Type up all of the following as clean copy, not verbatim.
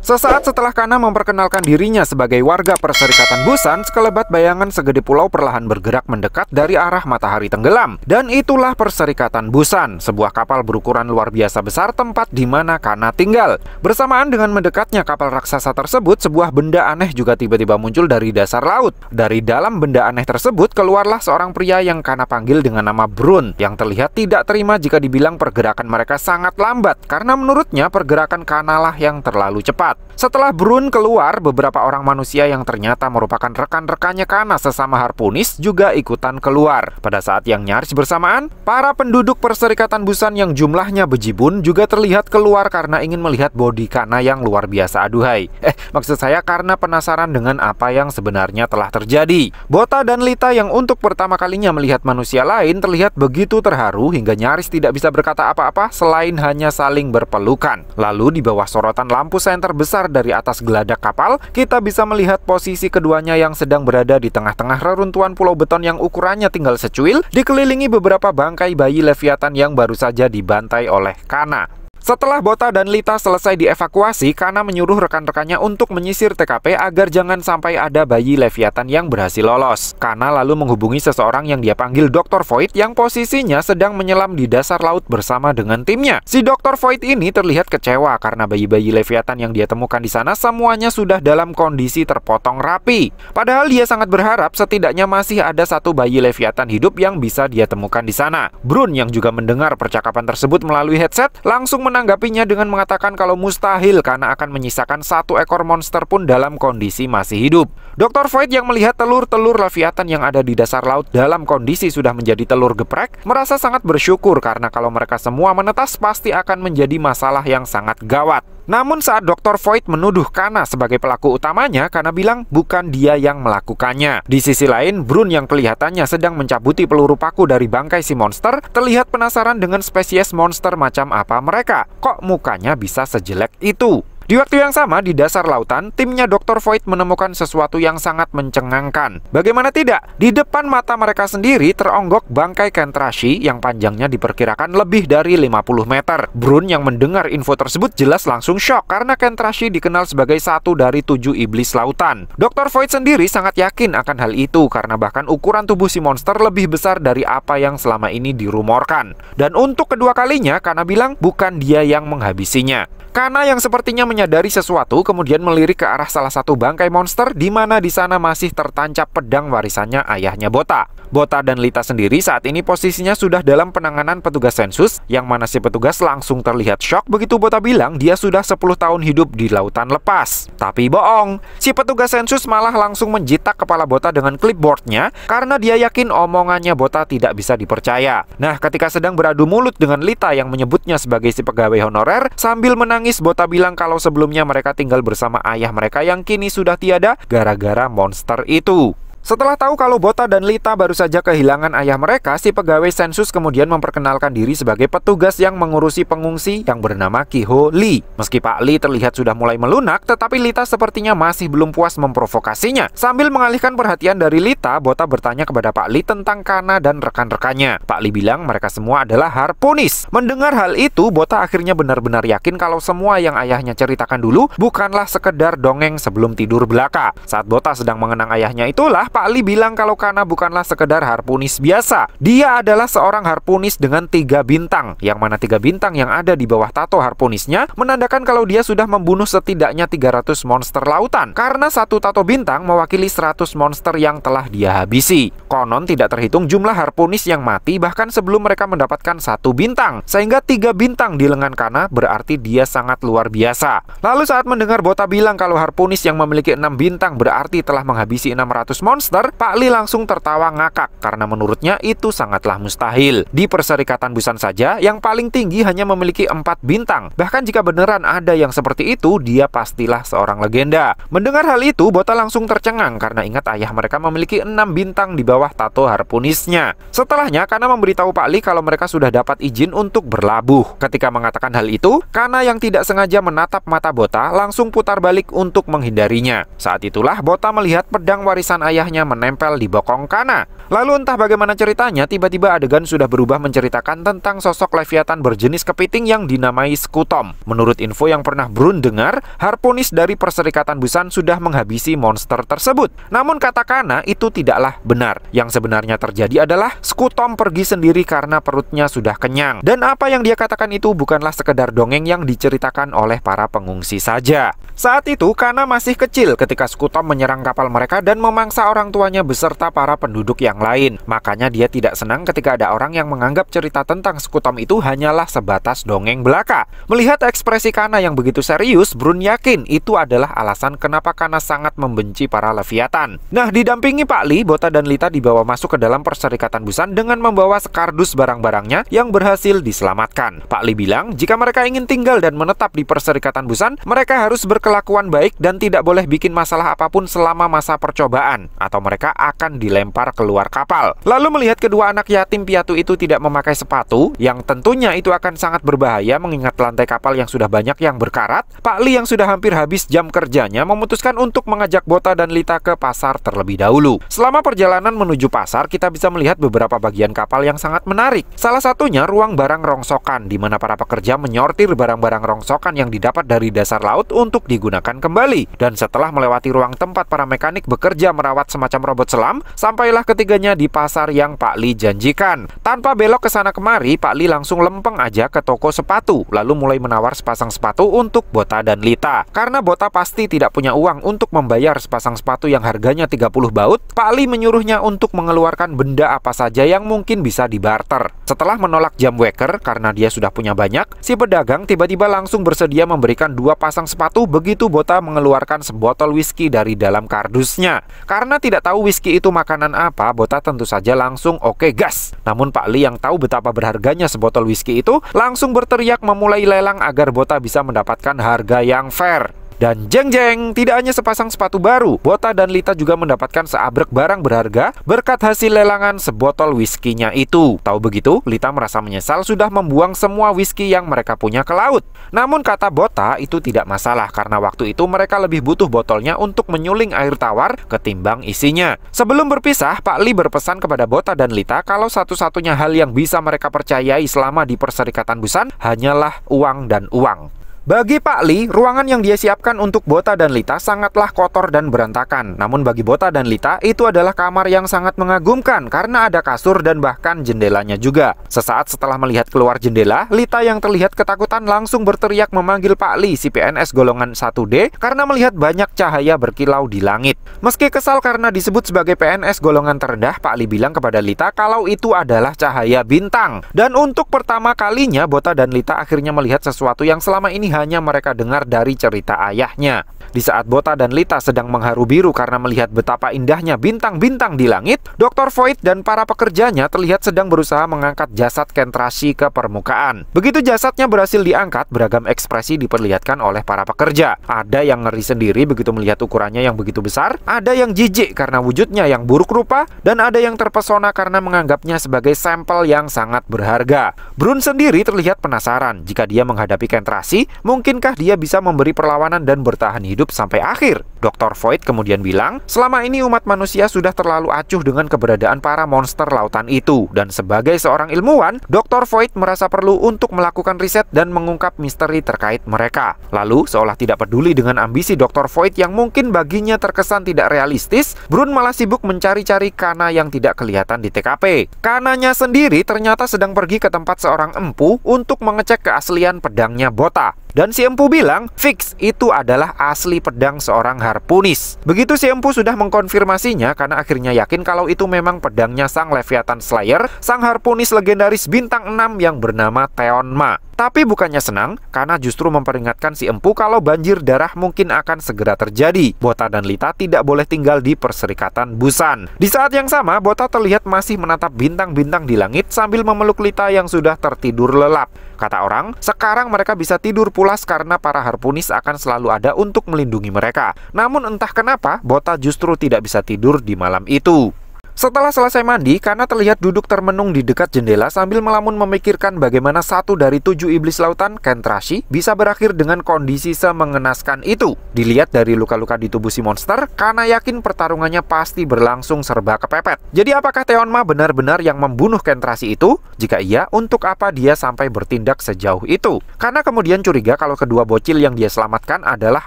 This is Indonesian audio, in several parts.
Sesaat setelah Kana memperkenalkan dirinya sebagai warga Perserikatan Busan, sekelebat bayangan segede pulau perlahan bergerak mendekat dari arah matahari tenggelam. Dan itulah Perserikatan Busan, sebuah kapal berukuran luar biasa besar tempat di mana Kana tinggal. Bersamaan dengan mendekatnya kapal raksasa tersebut, sebuah benda aneh juga tiba-tiba muncul dari dasar laut. Dari dalam benda aneh tersebut, keluarlah seorang pria yang Kana panggil dengan nama Brun, yang terlihat tidak terima jika dibilang pergerakan mereka sangat lambat, karena menurutnya pergerakan Kana lah yang terlalu cepat. Setelah Brun keluar, beberapa orang manusia yang ternyata merupakan rekan-rekannya Kana sesama harpunis juga ikutan keluar. Pada saat yang nyaris bersamaan, para penduduk Perserikatan Busan yang jumlahnya bejibun juga terlihat keluar karena ingin melihat bodi Kana yang luar biasa. Aduhai, maksud saya karena penasaran dengan apa yang sebenarnya telah terjadi. Bota dan Lita yang untuk pertama kalinya melihat manusia lain terlihat begitu terharu hingga nyaris tidak bisa berkata apa-apa selain hanya saling berpelukan. Lalu di bawah sorotan lampu senter besar dari atas geladak kapal, kita bisa melihat posisi keduanya yang sedang berada di tengah-tengah reruntuhan pulau beton yang ukurannya tinggal secuil, dikelilingi beberapa bangkai bayi Leviathan yang baru saja dibantai oleh Kana. Setelah Bota dan Lita selesai dievakuasi, Kana menyuruh rekan-rekannya untuk menyisir TKP agar jangan sampai ada bayi Leviathan yang berhasil lolos. Kana lalu menghubungi seseorang yang dia panggil Dr. Void yang posisinya sedang menyelam di dasar laut bersama dengan timnya. Si Dr. Void ini terlihat kecewa karena bayi-bayi Leviathan yang dia temukan di sana semuanya sudah dalam kondisi terpotong rapi. Padahal dia sangat berharap setidaknya masih ada satu bayi Leviathan hidup yang bisa dia temukan di sana. Brun yang juga mendengar percakapan tersebut melalui headset langsung menanggapinya dengan mengatakan kalau mustahil Kana akan menyisakan satu ekor monster pun dalam kondisi masih hidup. Dr. Void yang melihat telur-telur Leviathan yang ada di dasar laut dalam kondisi sudah menjadi telur geprek, merasa sangat bersyukur karena kalau mereka semua menetas pasti akan menjadi masalah yang sangat gawat. Namun saat Dr. Void menuduh Kana sebagai pelaku utamanya, Kana bilang bukan dia yang melakukannya. Di sisi lain, Brun yang kelihatannya sedang mencabuti peluru paku dari bangkai si monster, terlihat penasaran dengan spesies monster macam apa mereka. Kok mukanya bisa sejelek itu? Di waktu yang sama, di dasar lautan, timnya Dr. Void menemukan sesuatu yang sangat mencengangkan. Bagaimana tidak? Di depan mata mereka sendiri teronggok bangkai Kentrashi yang panjangnya diperkirakan lebih dari 50 meter. Brun yang mendengar info tersebut jelas langsung shock karena Kentrashi dikenal sebagai satu dari 7 iblis lautan. Dr. Void sendiri sangat yakin akan hal itu karena bahkan ukuran tubuh si monster lebih besar dari apa yang selama ini dirumorkan. Dan untuk kedua kalinya, Kana bilang bukan dia yang menghabisinya. Kana yang sepertinya menyadari sesuatu kemudian melirik ke arah salah satu bangkai monster di mana di sana masih tertancap pedang warisannya ayahnya Bota. Bota dan Lita sendiri saat ini posisinya sudah dalam penanganan petugas sensus, yang mana si petugas langsung terlihat shock begitu Bota bilang dia sudah 10 tahun hidup di lautan lepas. Tapi bohong, si petugas sensus malah langsung menjitak kepala Bota dengan clipboardnya karena dia yakin omongannya Bota tidak bisa dipercaya. Nah, ketika sedang beradu mulut dengan Lita yang menyebutnya sebagai si pegawai honorer, sambil menangis Bota bilang kalau sebelumnya mereka tinggal bersama ayah mereka yang kini sudah tiada gara-gara monster itu. Setelah tahu kalau Bota dan Lita baru saja kehilangan ayah mereka, si pegawai sensus kemudian memperkenalkan diri sebagai petugas yang mengurusi pengungsi yang bernama Kiho Lee. Meski Pak Lee terlihat sudah mulai melunak, tetapi Lita sepertinya masih belum puas memprovokasinya. Sambil mengalihkan perhatian dari Lita, Bota bertanya kepada Pak Lee tentang Kana dan rekan-rekannya. Pak Lee bilang mereka semua adalah harpunis. Mendengar hal itu, Bota akhirnya benar-benar yakin kalau semua yang ayahnya ceritakan dulu bukanlah sekedar dongeng sebelum tidur belaka. Saat Bota sedang mengenang ayahnya itulah Pak Lee bilang kalau Kana bukanlah sekedar harpunis biasa. Dia adalah seorang harpunis dengan 3 bintang, yang mana 3 bintang yang ada di bawah tato harpunisnya menandakan kalau dia sudah membunuh setidaknya 300 monster lautan, karena satu tato bintang mewakili 100 monster yang telah dia habisi. Konon tidak terhitung jumlah harpunis yang mati bahkan sebelum mereka mendapatkan 1 bintang, sehingga 3 bintang di lengan Kana berarti dia sangat luar biasa. Lalu saat mendengar Bota bilang kalau harpunis yang memiliki 6 bintang berarti telah menghabisi 600 monster, Pak Lee langsung tertawa ngakak karena menurutnya itu sangatlah mustahil. Di Perserikatan Busan saja yang paling tinggi hanya memiliki 4 bintang. Bahkan jika beneran ada yang seperti itu, dia pastilah seorang legenda. Mendengar hal itu, Bota langsung tercengang karena ingat ayah mereka memiliki 6 bintang di bawah tato harpunisnya. Setelahnya, Kana memberitahu Pak Lee kalau mereka sudah dapat izin untuk berlabuh. Ketika mengatakan hal itu, Kana yang tidak sengaja menatap mata Bota langsung putar balik untuk menghindarinya. Saat itulah Bota melihat pedang warisan ayahnya akhirnya menempel di bokong Kana. Lalu entah bagaimana ceritanya, tiba-tiba adegan sudah berubah menceritakan tentang sosok Leviathan berjenis kepiting yang dinamai Skutom. Menurut info yang pernah Brun dengar, Harpunis dari Perserikatan Busan sudah menghabisi monster tersebut. Namun kata Kana itu tidaklah benar. Yang sebenarnya terjadi adalah Skutom pergi sendiri karena perutnya sudah kenyang. Dan apa yang dia katakan itu bukanlah sekedar dongeng yang diceritakan oleh para pengungsi saja. Saat itu Kana masih kecil ketika Skutom menyerang kapal mereka dan memangsa orang tuanya beserta para penduduk yang lain. Makanya dia tidak senang ketika ada orang yang menganggap cerita tentang Skutom itu hanyalah sebatas dongeng belaka. Melihat ekspresi Kana yang begitu serius, Brun yakin itu adalah alasan kenapa Kana sangat membenci para Leviathan. Nah, didampingi Pak Li, Bota dan Lita dibawa masuk ke dalam Perserikatan Busan dengan membawa sekardus barang-barangnya yang berhasil diselamatkan. Pak Li bilang, jika mereka ingin tinggal dan menetap di Perserikatan Busan, mereka harus berkelakuan baik dan tidak boleh bikin masalah apapun selama masa percobaan, atau mereka akan dilempar keluar kapal. Lalu melihat kedua anak yatim piatu itu tidak memakai sepatu, yang tentunya itu akan sangat berbahaya mengingat lantai kapal yang sudah banyak yang berkarat, Pak Li yang sudah hampir habis jam kerjanya memutuskan untuk mengajak Bota dan Lita ke pasar terlebih dahulu. Selama perjalanan menuju pasar, kita bisa melihat beberapa bagian kapal yang sangat menarik. Salah satunya ruang barang rongsokan, di mana para pekerja menyortir barang-barang rongsokan yang didapat dari dasar laut untuk digunakan kembali. Dan setelah melewati ruang tempat para mekanik bekerja merawat semacam robot selam, sampailah ketiganya di pasar yang Pak Li janjikan. Tanpa belok ke sana kemari, Pak Li langsung lempeng aja ke toko sepatu, lalu mulai menawar sepasang sepatu untuk Bota dan Lita. Karena Bota pasti tidak punya uang untuk membayar sepasang sepatu yang harganya 30 baut, Pak Li menyuruhnya untuk mengeluarkan benda apa saja yang mungkin bisa dibarter. Setelah menolak jam waker karena dia sudah punya banyak, si pedagang tiba-tiba langsung bersedia memberikan 2 pasang sepatu begitu Bota mengeluarkan sebotol whisky dari dalam kardusnya. Karena tidak tahu whisky itu makanan apa, Bota tentu saja langsung oke gas. Namun Pak Li yang tahu betapa berharganya sebotol whisky itu langsung berteriak memulai lelang agar Bota bisa mendapatkan harga yang fair. Dan jeng-jeng, tidak hanya sepasang sepatu baru, Bota dan Lita juga mendapatkan seabrek barang berharga berkat hasil lelangan sebotol whisky-nya itu. Tahu begitu, Lita merasa menyesal sudah membuang semua whisky yang mereka punya ke laut. Namun kata Bota, itu tidak masalah karena waktu itu mereka lebih butuh botolnya untuk menyuling air tawar ketimbang isinya. Sebelum berpisah, Pak Li berpesan kepada Bota dan Lita kalau satu-satunya hal yang bisa mereka percayai selama di Perserikatan Busan hanyalah uang dan uang. Bagi Pak Li, ruangan yang dia siapkan untuk Bota dan Lita sangatlah kotor dan berantakan. Namun bagi Bota dan Lita, itu adalah kamar yang sangat mengagumkan karena ada kasur dan bahkan jendelanya juga. Sesaat setelah melihat keluar jendela, Lita yang terlihat ketakutan langsung berteriak memanggil Pak Li, si PNS golongan 1D, karena melihat banyak cahaya berkilau di langit. Meski kesal karena disebut sebagai PNS golongan terendah, Pak Li bilang kepada Lita kalau itu adalah cahaya bintang. Dan untuk pertama kalinya, Bota dan Lita akhirnya melihat sesuatu yang selama ini hanya mereka dengar dari cerita ayahnya. Di saat Bota dan Lita sedang mengharu biru karena melihat betapa indahnya bintang-bintang di langit, Dr. Void dan para pekerjanya terlihat sedang berusaha mengangkat jasad Kentrashi ke permukaan. Begitu jasadnya berhasil diangkat, beragam ekspresi diperlihatkan oleh para pekerja. Ada yang ngeri sendiri begitu melihat ukurannya yang begitu besar, ada yang jijik karena wujudnya yang buruk rupa, dan ada yang terpesona karena menganggapnya sebagai sampel yang sangat berharga. Brun sendiri terlihat penasaran jika dia menghadapi Kentrashi, mungkinkah dia bisa memberi perlawanan dan bertahan hidup sampai akhir? Dr. Void kemudian bilang, selama ini umat manusia sudah terlalu acuh dengan keberadaan para monster lautan itu. Dan sebagai seorang ilmuwan, Dr. Void merasa perlu untuk melakukan riset dan mengungkap misteri terkait mereka. Lalu, seolah tidak peduli dengan ambisi Dr. Void yang mungkin baginya terkesan tidak realistis, Brun malah sibuk mencari-cari Kana yang tidak kelihatan di TKP. Kananya sendiri ternyata sedang pergi ke tempat seorang empu untuk mengecek keaslian pedangnya Bota. Dan si empu bilang, fix, itu adalah asli pedang seorang Harpunis. Begitu si empu sudah mengkonfirmasinya karena akhirnya yakin kalau itu memang pedangnya sang Leviathan Slayer, sang Harpunis legendaris bintang 6 yang bernama Theonma. Tapi bukannya senang, karena justru memperingatkan si empu kalau banjir darah mungkin akan segera terjadi. Bota dan Lita tidak boleh tinggal di Perserikatan Busan. Di saat yang sama, Bota terlihat masih menatap bintang-bintang di langit sambil memeluk Lita yang sudah tertidur lelap. Kata orang, sekarang mereka bisa tidur pulas karena para Harpunis akan selalu ada untuk melindungi mereka. Namun entah kenapa, Bota justru tidak bisa tidur di malam itu. Setelah selesai mandi, Kana terlihat duduk termenung di dekat jendela sambil melamun memikirkan bagaimana satu dari 7 iblis lautan, Kentrashi, bisa berakhir dengan kondisi semengenaskan itu. Dilihat dari luka-luka di tubuh si monster, Kana yakin pertarungannya pasti berlangsung serba kepepet. Jadi apakah Teonma benar-benar yang membunuh Kentrashi itu? Jika iya, untuk apa dia sampai bertindak sejauh itu? Kana kemudian curiga kalau kedua bocil yang dia selamatkan adalah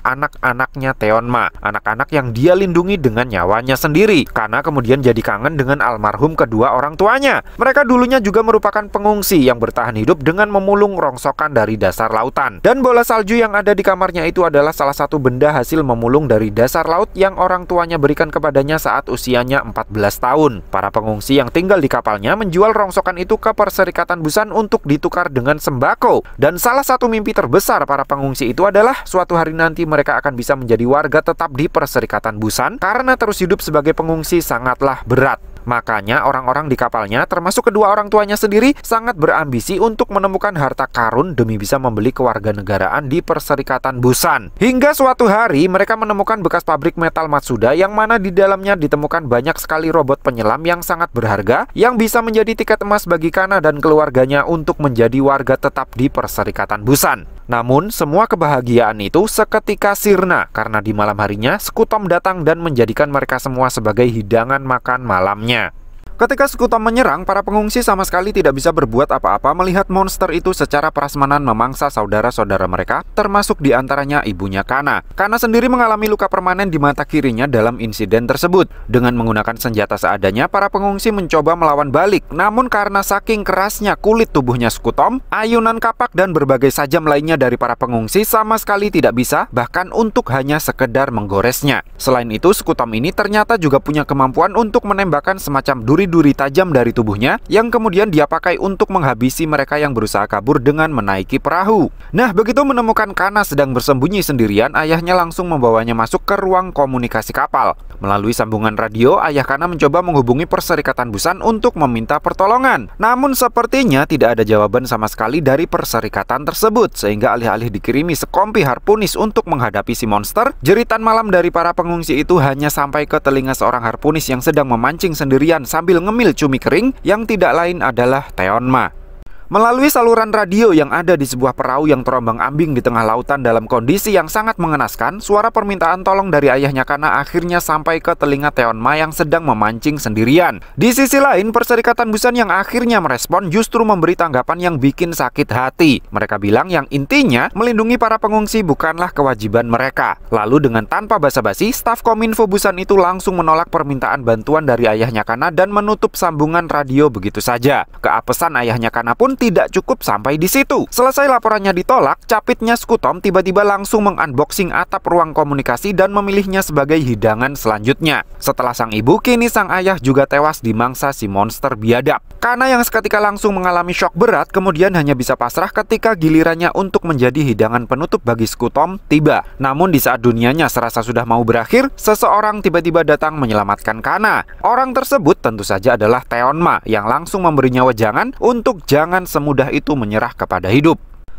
anak-anaknya Teonma, anak-anak yang dia lindungi dengan nyawanya sendiri. Kana kemudian jadi kangen dengan almarhum kedua orang tuanya. Mereka dulunya juga merupakan pengungsi yang bertahan hidup dengan memulung rongsokan dari dasar lautan. Dan bola salju yang ada di kamarnya itu adalah salah satu benda hasil memulung dari dasar laut yang orang tuanya berikan kepadanya saat usianya 14 tahun. Para pengungsi yang tinggal di kapalnya menjual rongsokan itu ke Perserikatan Busan untuk ditukar dengan sembako. Dan salah satu mimpi terbesar para pengungsi itu adalah suatu hari nanti mereka akan bisa menjadi warga tetap di Perserikatan Busan, karena terus hidup sebagai pengungsi sangatlah berat. Makanya orang-orang di kapalnya, termasuk kedua orang tuanya sendiri, sangat berambisi untuk menemukan harta karun demi bisa membeli kewarganegaraan di Perserikatan Busan. Hingga suatu hari mereka menemukan bekas pabrik metal Matsuda yang mana di dalamnya ditemukan banyak sekali robot penyelam yang sangat berharga yang bisa menjadi tiket emas bagi Kana dan keluarganya untuk menjadi warga tetap di Perserikatan Busan. Namun, semua kebahagiaan itu seketika sirna karena di malam harinya Sekutom datang dan menjadikan mereka semua sebagai hidangan makan malamnya. Ketika Sekutom menyerang, para pengungsi sama sekali tidak bisa berbuat apa-apa melihat monster itu secara prasmanan memangsa saudara-saudara mereka, termasuk diantaranya ibunya Kana. Kana sendiri mengalami luka permanen di mata kirinya dalam insiden tersebut. Dengan menggunakan senjata seadanya, para pengungsi mencoba melawan balik. Namun karena saking kerasnya kulit tubuhnya Sekutom, ayunan kapak dan berbagai sajam lainnya dari para pengungsi sama sekali tidak bisa, bahkan untuk hanya sekedar menggoresnya. Selain itu, Sekutom ini ternyata juga punya kemampuan untuk menembakkan semacam duri tajam dari tubuhnya yang kemudian dia pakai untuk menghabisi mereka yang berusaha kabur dengan menaiki perahu. Nah, begitu menemukan Kana sedang bersembunyi sendirian, ayahnya langsung membawanya masuk ke ruang komunikasi kapal. Melalui sambungan radio, ayah Kana mencoba menghubungi Perserikatan Busan untuk meminta pertolongan. Namun sepertinya tidak ada jawaban sama sekali dari perserikatan tersebut, sehingga alih-alih dikirimi sekompi harpunis untuk menghadapi si monster, jeritan malam dari para pengungsi itu hanya sampai ke telinga seorang harpunis yang sedang memancing sendirian sambil ngemil cumi kering yang tidak lain adalah Teonma. Melalui saluran radio yang ada di sebuah perahu yang terombang-ambing di tengah lautan dalam kondisi yang sangat mengenaskan, suara permintaan tolong dari ayahnya Kana akhirnya sampai ke telinga Teonma yang sedang memancing sendirian. Di sisi lain, Perserikatan Busan yang akhirnya merespon justru memberi tanggapan yang bikin sakit hati. Mereka bilang yang intinya melindungi para pengungsi bukanlah kewajiban mereka. Lalu dengan tanpa basa-basi, staf Kominfo Busan itu langsung menolak permintaan bantuan dari ayahnya Kana dan menutup sambungan radio begitu saja. Keapesan ayahnya Kana pun tidak cukup sampai di situ. Selesai laporannya ditolak, capitnya Sekutom tiba-tiba langsung mengunboxing atap ruang komunikasi dan memilihnya sebagai hidangan selanjutnya. Setelah sang ibu, kini sang ayah juga tewas dimangsa si monster biadab. Kana yang seketika langsung mengalami shock berat, kemudian hanya bisa pasrah ketika gilirannya untuk menjadi hidangan penutup bagi Sekutom tiba. Namun di saat dunianya serasa sudah mau berakhir, seseorang tiba-tiba datang menyelamatkan Kana. Orang tersebut tentu saja adalah Teonma yang langsung memberinya wejangan untuk jangan semudah itu menyerah kepada hidup.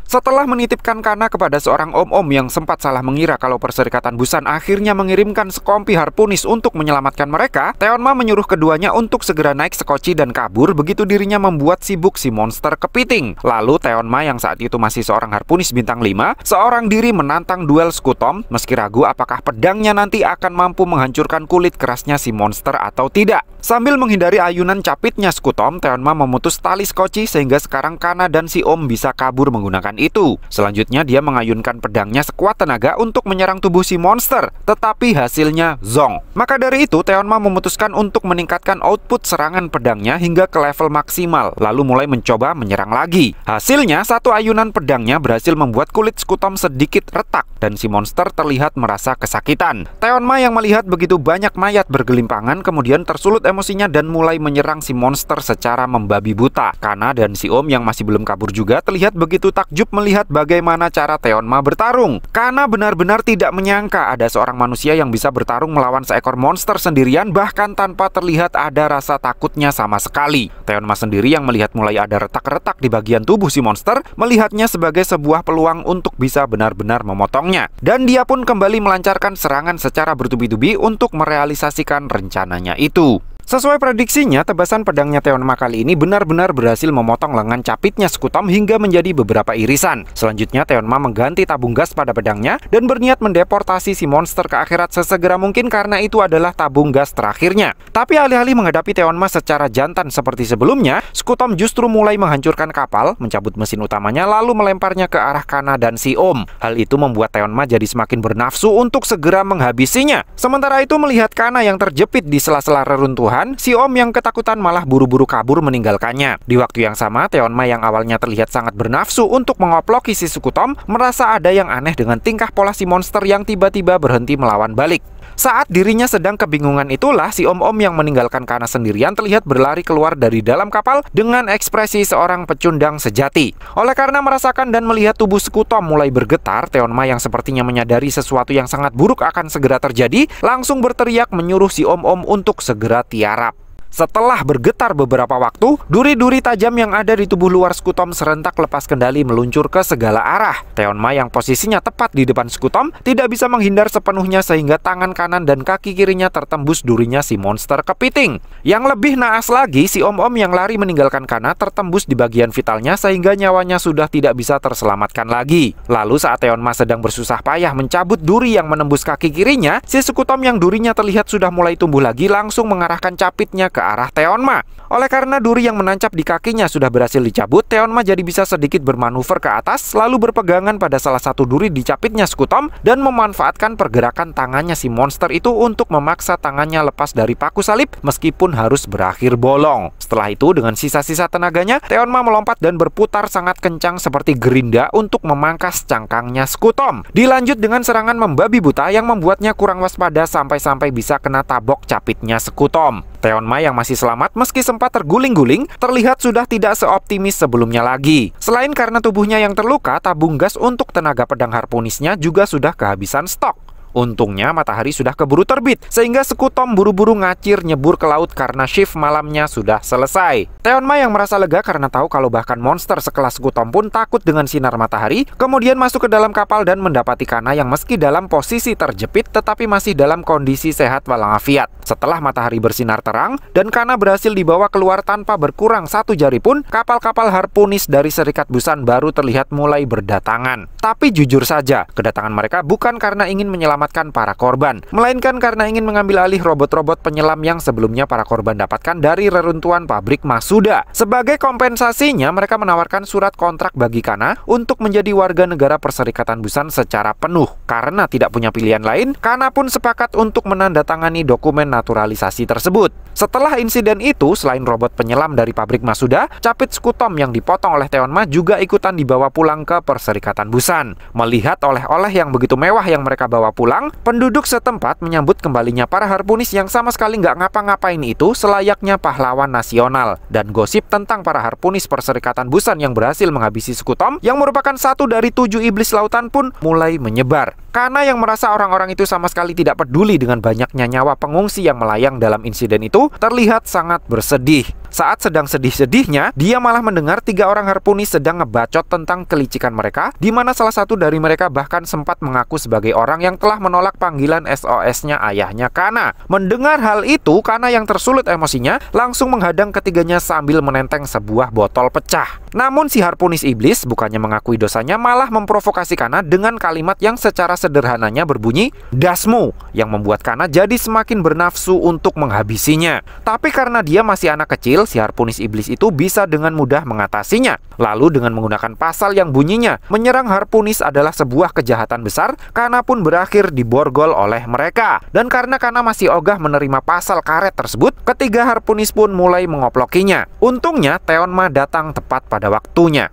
Setelah menitipkan Kana kepada seorang om-om yang sempat salah mengira kalau Perserikatan Busan akhirnya mengirimkan sekompi harpunis untuk menyelamatkan mereka, Teonma menyuruh keduanya untuk segera naik sekoci dan kabur begitu dirinya membuat sibuk si monster kepiting. Lalu Teonma yang saat itu masih seorang harpunis bintang 5, seorang diri menantang duel Sekutom meski ragu apakah pedangnya nanti akan mampu menghancurkan kulit kerasnya si monster atau tidak. Sambil menghindari ayunan capitnya Sekutom, Teonma memutus tali skoci sehingga sekarang Kana dan si om bisa kabur menggunakan itu. Selanjutnya dia mengayunkan pedangnya sekuat tenaga untuk menyerang tubuh si monster, tetapi hasilnya zong. Maka dari itu Teonma memutuskan untuk meningkatkan output serangan pedangnya hingga ke level maksimal, lalu mulai mencoba menyerang lagi. Hasilnya satu ayunan pedangnya berhasil membuat kulit Sekutom sedikit retak dan si monster terlihat merasa kesakitan. Teonma yang melihat begitu banyak mayat bergelimpangan kemudian tersulut emosinya dan mulai menyerang si monster secara membabi buta. Kana dan si om yang masih belum kabur juga terlihat begitu takjub melihat bagaimana cara Teonma bertarung. Kana benar-benar tidak menyangka ada seorang manusia yang bisa bertarung melawan seekor monster sendirian bahkan tanpa terlihat ada rasa takutnya sama sekali. Teonma sendiri yang melihat mulai ada retak-retak di bagian tubuh si monster melihatnya sebagai sebuah peluang untuk bisa benar-benar memotongnya. Dan dia pun kembali melancarkan serangan secara bertubi-tubi untuk merealisasikan rencananya itu. Sesuai prediksinya, tebasan pedangnya Teonma kali ini benar-benar berhasil memotong lengan capitnya Sekutom hingga menjadi beberapa irisan. Selanjutnya, Teonma mengganti tabung gas pada pedangnya dan berniat mendeportasi si monster ke akhirat sesegera mungkin karena itu adalah tabung gas terakhirnya. Tapi alih-alih menghadapi Teonma secara jantan seperti sebelumnya, Sekutom justru mulai menghancurkan kapal, mencabut mesin utamanya lalu melemparnya ke arah Kana dan si Om. Hal itu membuat Teonma jadi semakin bernafsu untuk segera menghabisinya. Sementara itu melihat Kana yang terjepit di sela-sela reruntuhan, si Om yang ketakutan malah buru-buru kabur meninggalkannya. Di waktu yang sama, Teonma yang awalnya terlihat sangat bernafsu untuk mengoploki si Sekutom merasa ada yang aneh dengan tingkah pola si monster yang tiba-tiba berhenti melawan balik. Saat dirinya sedang kebingungan itulah si Om-Om yang meninggalkan Kana sendirian terlihat berlari keluar dari dalam kapal dengan ekspresi seorang pecundang sejati. Oleh karena merasakan dan melihat tubuh Sekutom mulai bergetar, Teonma yang sepertinya menyadari sesuatu yang sangat buruk akan segera terjadi, langsung berteriak menyuruh si Om-Om untuk segera tiarap. Setelah bergetar beberapa waktu, duri-duri tajam yang ada di tubuh luar Sekutom serentak lepas kendali meluncur ke segala arah. Teonma yang posisinya tepat di depan Sekutom tidak bisa menghindar sepenuhnya sehingga tangan kanan dan kaki kirinya tertembus durinya si monster kepiting. Yang lebih naas lagi, si Om-Om yang lari meninggalkan Kana tertembus di bagian vitalnya sehingga nyawanya sudah tidak bisa terselamatkan lagi. Lalu saat Teonma sedang bersusah payah mencabut duri yang menembus kaki kirinya, si Sekutom yang durinya terlihat sudah mulai tumbuh lagi langsung mengarahkan capitnya ke arah Teonma. Oleh karena duri yang menancap di kakinya sudah berhasil dicabut, Teonma jadi bisa sedikit bermanuver ke atas lalu berpegangan pada salah satu duri di capitnya Sekutom dan memanfaatkan pergerakan tangannya si monster itu untuk memaksa tangannya lepas dari paku salib meskipun harus berakhir bolong. Setelah itu dengan sisa-sisa tenaganya, Teonma melompat dan berputar sangat kencang seperti gerinda untuk memangkas cangkangnya Sekutom. Dilanjut dengan serangan membabi buta yang membuatnya kurang waspada sampai-sampai bisa kena tabok capitnya Sekutom. Teonma yang masih selamat meski sempat terguling-guling terlihat sudah tidak seoptimis sebelumnya lagi. Selain karena tubuhnya yang terluka, tabung gas untuk tenaga pedang harpunisnya juga sudah kehabisan stok. Untungnya matahari sudah keburu terbit sehingga Sekutom buru-buru ngacir nyebur ke laut karena shift malamnya sudah selesai. Teonma yang merasa lega karena tahu kalau bahkan monster sekelas Sekutom pun takut dengan sinar matahari, kemudian masuk ke dalam kapal dan mendapati Kana yang meski dalam posisi terjepit tetapi masih dalam kondisi sehat walafiat. Setelah matahari bersinar terang dan Kana berhasil dibawa keluar tanpa berkurang satu jari pun, kapal-kapal harpunis dari Serikat Busan baru terlihat mulai berdatangan. Tapi jujur saja, kedatangan mereka bukan karena ingin menyelamatkan para korban, melainkan karena ingin mengambil alih robot-robot penyelam yang sebelumnya para korban dapatkan dari reruntuhan pabrik Masuda. Sebagai kompensasinya, mereka menawarkan surat kontrak bagi Kana untuk menjadi warga negara Perserikatan Busan secara penuh. Karena tidak punya pilihan lain, Kana pun sepakat untuk menandatangani dokumen naturalisasi tersebut. Setelah insiden itu, selain robot penyelam dari pabrik Masuda, capit Sekutom yang dipotong oleh Teonma juga ikutan dibawa pulang ke Perserikatan Busan. Melihat oleh-oleh yang begitu mewah yang mereka bawa pulang, penduduk setempat menyambut kembalinya para harpunis yang sama sekali nggak ngapa-ngapain itu selayaknya pahlawan nasional. Dan gosip tentang para harpunis Perserikatan Busan yang berhasil menghabisi Sekutom, yang merupakan satu dari 7 iblis lautan pun mulai menyebar. Kana yang merasa orang-orang itu sama sekali tidak peduli dengan banyaknya nyawa pengungsi yang melayang dalam insiden itu, terlihat sangat bersedih. Saat sedang sedih-sedihnya, dia malah mendengar 3 orang harpunis sedang ngebacot tentang kelicikan mereka, di mana salah satu dari mereka bahkan sempat mengaku sebagai orang yang telah menolak panggilan SOS-nya ayahnya Kana. Mendengar hal itu, Kana yang tersulut emosinya langsung menghadang ketiganya sambil menenteng sebuah botol pecah. Namun si harpunis iblis bukannya mengakui dosanya, malah memprovokasi Kana dengan kalimat yang secara sederhananya berbunyi "dasmu", yang membuat Kana jadi semakin bernafsu untuk menghabisinya. Tapi karena dia masih anak kecil, si harpunis iblis itu bisa dengan mudah mengatasinya. Lalu dengan menggunakan pasal yang bunyinya menyerang harpunis adalah sebuah kejahatan besar, Kana pun berakhir diborgol oleh mereka. Dan karena Kana masih ogah menerima pasal karet tersebut, ketiga harpunis pun mulai mengoplokinya. Untungnya Teonma datang tepat pada waktunya.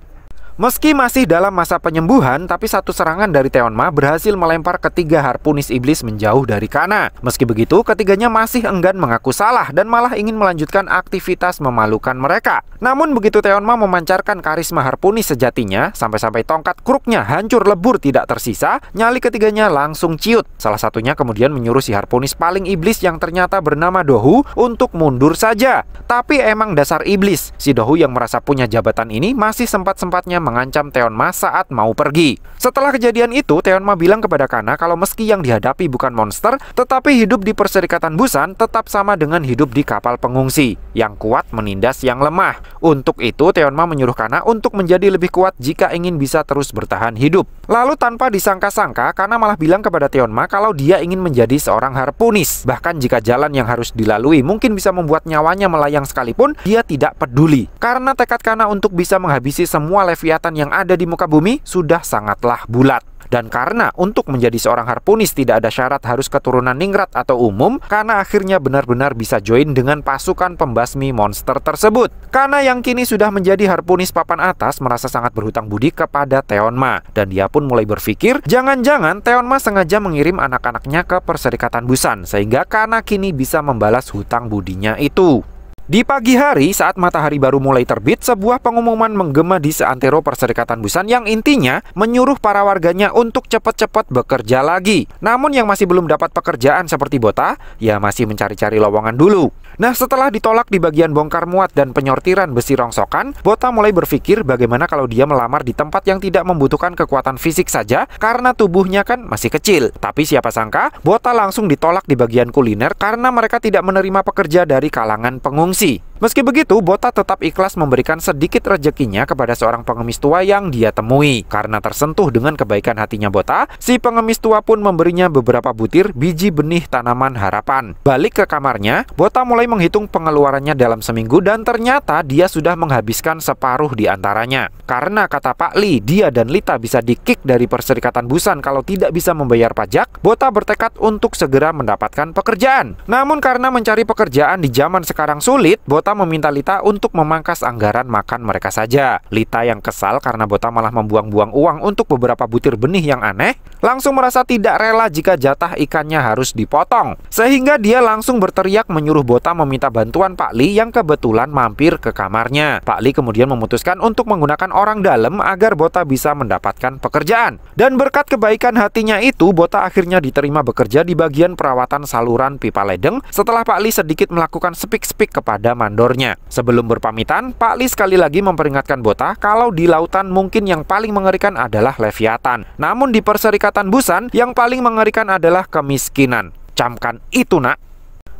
Meski masih dalam masa penyembuhan, tapi satu serangan dari Teonma berhasil melempar ketiga harpunis iblis menjauh dari Kana. Meski begitu, ketiganya masih enggan mengaku salah dan malah ingin melanjutkan aktivitas memalukan mereka. Namun begitu Teonma memancarkan karisma harpunis sejatinya, sampai-sampai tongkat kruknya hancur lebur tidak tersisa, nyali ketiganya langsung ciut. Salah satunya kemudian menyuruh si harpunis paling iblis yang ternyata bernama Dohu untuk mundur saja. Tapi emang dasar iblis, si Dohu yang merasa punya jabatan ini masih sempat-sempatnya mengancam Teonma saat mau pergi. Setelah kejadian itu, Teonma bilang kepada Kana kalau meski yang dihadapi bukan monster, tetapi hidup di Perserikatan Busan tetap sama dengan hidup di kapal pengungsi. Yang kuat menindas yang lemah. Untuk itu, Teonma menyuruh Kana untuk menjadi lebih kuat jika ingin bisa terus bertahan hidup. Lalu tanpa disangka-sangka, Kana malah bilang kepada Teonma kalau dia ingin menjadi seorang harpunis. Bahkan jika jalan yang harus dilalui mungkin bisa membuat nyawanya melayang sekalipun, dia tidak peduli. Karena tekad Kana untuk bisa menghabisi semua leviatan yang ada di muka bumi sudah sangatlah bulat. Dan karena untuk menjadi seorang harpunis tidak ada syarat harus keturunan ningrat atau umum, Kana akhirnya benar-benar bisa join dengan pasukan pembasmi monster tersebut. Kana yang kini sudah menjadi harpunis papan atas merasa sangat berhutang budi kepada Teonma. Dan dia pun mulai berpikir, jangan-jangan Teonma sengaja mengirim anak-anaknya ke Perserikatan Busan, sehingga Kana kini bisa membalas hutang budinya itu. Di pagi hari, saat matahari baru mulai terbit, sebuah pengumuman menggema di seantero Perserikatan Busan yang intinya menyuruh para warganya untuk cepat-cepat bekerja lagi. Namun yang masih belum dapat pekerjaan seperti Bota, ya masih mencari-cari lowongan dulu. Nah, setelah ditolak di bagian bongkar muat dan penyortiran besi rongsokan, Bota mulai berpikir bagaimana kalau dia melamar di tempat yang tidak membutuhkan kekuatan fisik saja karena tubuhnya kan masih kecil. Tapi siapa sangka, Bota langsung ditolak di bagian kuliner karena mereka tidak menerima pekerja dari kalangan pengungsi. Meski begitu, Bota tetap ikhlas memberikan sedikit rezekinya kepada seorang pengemis tua yang dia temui. Karena tersentuh dengan kebaikan hatinya Bota, si pengemis tua pun memberinya beberapa butir biji benih tanaman harapan. Balik ke kamarnya, Bota mulai menghitung pengeluarannya dalam seminggu dan ternyata dia sudah menghabiskan separuh di antaranya. Karena kata Pak Li, dia dan Lita bisa di-kick dari Perserikatan Busan kalau tidak bisa membayar pajak, Bota bertekad untuk segera mendapatkan pekerjaan. Namun karena mencari pekerjaan di zaman sekarang sulit, Bota meminta Lita untuk memangkas anggaran makan mereka saja. Lita yang kesal karena Bota malah membuang-buang uang untuk beberapa butir benih yang aneh, langsung merasa tidak rela jika jatah ikannya harus dipotong. Sehingga dia langsung berteriak menyuruh Bota meminta bantuan Pak Li yang kebetulan mampir ke kamarnya. Pak Li kemudian memutuskan untuk menggunakan orang dalam agar Bota bisa mendapatkan pekerjaan. Dan berkat kebaikan hatinya itu, Bota akhirnya diterima bekerja di bagian perawatan saluran pipa ledeng setelah Pak Li sedikit melakukan speak-speak kepada mandornya. Sebelum berpamitan, Pak Li sekali lagi memperingatkan Bota kalau di lautan mungkin yang paling mengerikan adalah leviatan. Namun di Perserikatan Busan yang paling mengerikan adalah kemiskinan. Camkan itu, nak.